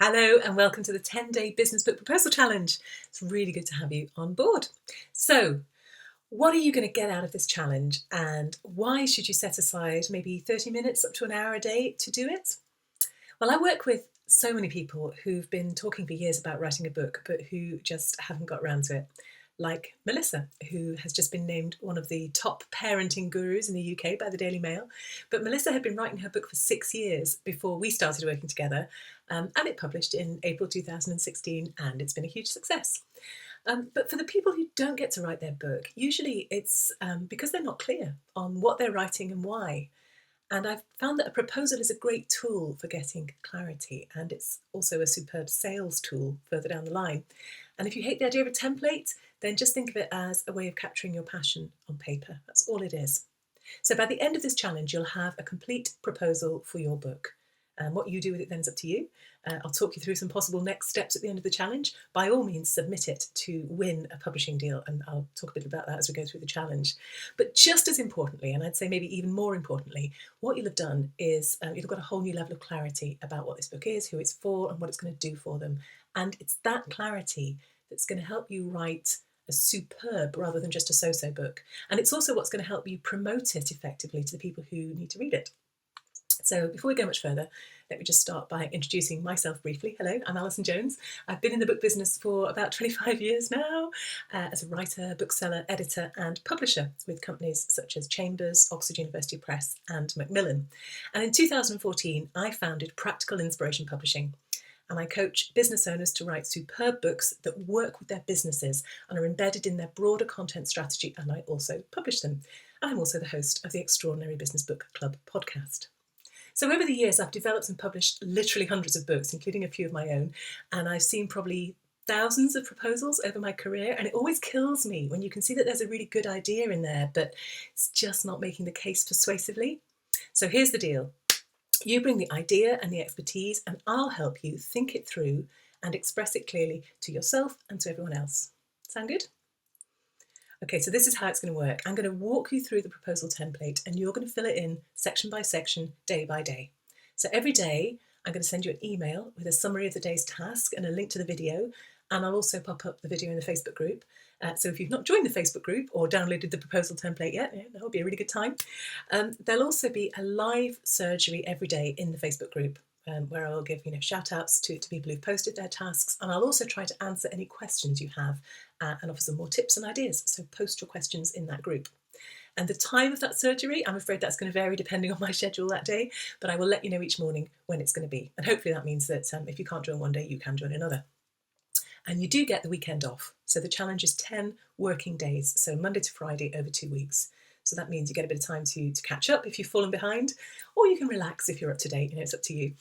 Hello and welcome to the 10-day Business Book Proposal Challenge. It's really good to have you on board. So, what are you going to get out of this challenge and why should you set aside maybe 30 minutes up to an hour a day to do it? Well, I work with so many people who've been talking for years about writing a book but who just haven't got around to it. Like Melissa, who has just been named one of the top parenting gurus in the UK by the Daily Mail. But Melissa had been writing her book for 6 years before we started working together, and it published in April 2016, and it's been a huge success. But for the people who don't get to write their book, usually it's because they're not clear on what they're writing and why. And I've found that a proposal is a great tool for getting clarity, and it's also a superb sales tool further down the line. And if you hate the idea of a template, then just think of it as a way of capturing your passion on paper. That's all it is. So by the end of this challenge, you'll have a complete proposal for your book. And what you do with it then is up to you. I'll talk you through some possible next steps at the end of the challenge. By all means, submit it to win a publishing deal, and I'll talk a bit about that as we go through the challenge. But just as importantly, and I'd say maybe even more importantly, what you'll have done is you'll have got a whole new level of clarity about what this book is, who it's for, and what it's going to do for them. And it's that clarity that's going to help you write a superb rather than just a so-so book. And it's also what's going to help you promote it effectively to the people who need to read it. So before we go much further, let me just start by introducing myself briefly. Hello, I'm Alison Jones. I've been in the book business for about 25 years now as a writer, bookseller, editor and publisher with companies such as Chambers, Oxford University Press and Macmillan. And in 2014, I founded Practical Inspiration Publishing. And I coach business owners to write superb books that work with their businesses and are embedded in their broader content strategy, and I also publish them. I'm also the host of the Extraordinary Business Book Club podcast. So over the years, I've developed and published literally hundreds of books, including a few of my own, and I've seen probably thousands of proposals over my career, and it always kills me when you can see that there's a really good idea in there, but it's just not making the case persuasively. So here's the deal. You bring the idea and the expertise, and I'll help you think it through and express it clearly to yourself and to everyone else. Sound good? Okay, so this is how it's going to work. I'm going to walk you through the proposal template and you're going to fill it in section by section, day by day. So every day, I'm going to send you an email with a summary of the day's task and a link to the video. And I'll also pop up the video in the Facebook group. So if you've not joined the Facebook group or downloaded the proposal template yet, that would be a really good time. There'll also be a live surgery every day in the Facebook group. Where I'll give shout outs to people who've posted their tasks, and I'll also try to answer any questions you have and offer some more tips and ideas. So post your questions in that group. And the time of that surgery, I'm afraid that's going to vary depending on my schedule that day, but I will let you know each morning when it's going to be. And hopefully that means that if you can't join one day, you can join another. And you do get the weekend off. So the challenge is 10 working days, so Monday to Friday over 2 weeks. So that means you get a bit of time to catch up if you've fallen behind, or you can relax if you're up to date. It's up to you.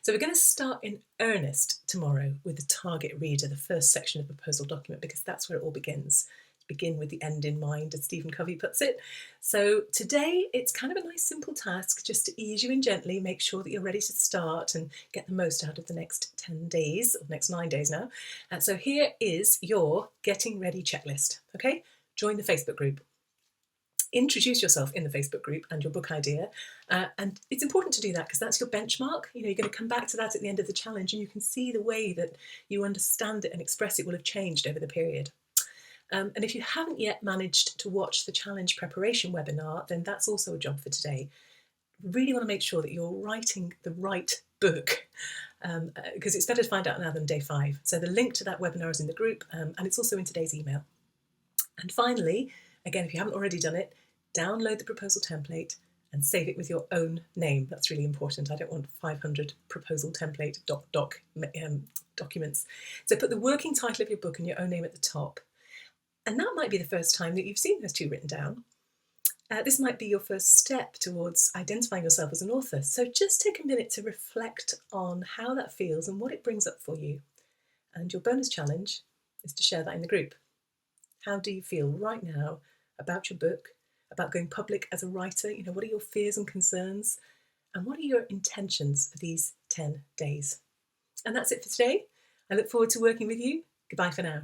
So we're going to start in earnest tomorrow with the target reader, the first section of the proposal document, because that's where it all begins. Begin with the end in mind, as Stephen Covey puts it. So today it's kind of a nice simple task just to ease you in gently, make sure that you're ready to start and get the most out of the next 10 days, or next 9 days now. So here is your getting ready checklist. Okay, join the Facebook group. Introduce yourself in the Facebook group and your book idea. And it's important to do that because that's your benchmark. You're going to come back to that at the end of the challenge and you can see the way that you understand it and express it will have changed over the period. And if you haven't yet managed to watch the challenge preparation webinar, then that's also a job for today. Really want to make sure that you're writing the right book because it's better to find out now than day 5. So the link to that webinar is in the group and it's also in today's email. And finally, again, if you haven't already done it, download the proposal template and save it with your own name. That's really important. I don't want 500 proposal template documents. So put the working title of your book and your own name at the top. And that might be the first time that you've seen those two written down. This might be your first step towards identifying yourself as an author. So just take a minute to reflect on how that feels and what it brings up for you. And your bonus challenge is to share that in the group. How do you feel right now about your book, about going public as a writer? What are your fears and concerns? And what are your intentions for these 10 days? And that's it for today. I look forward to working with you. Goodbye for now.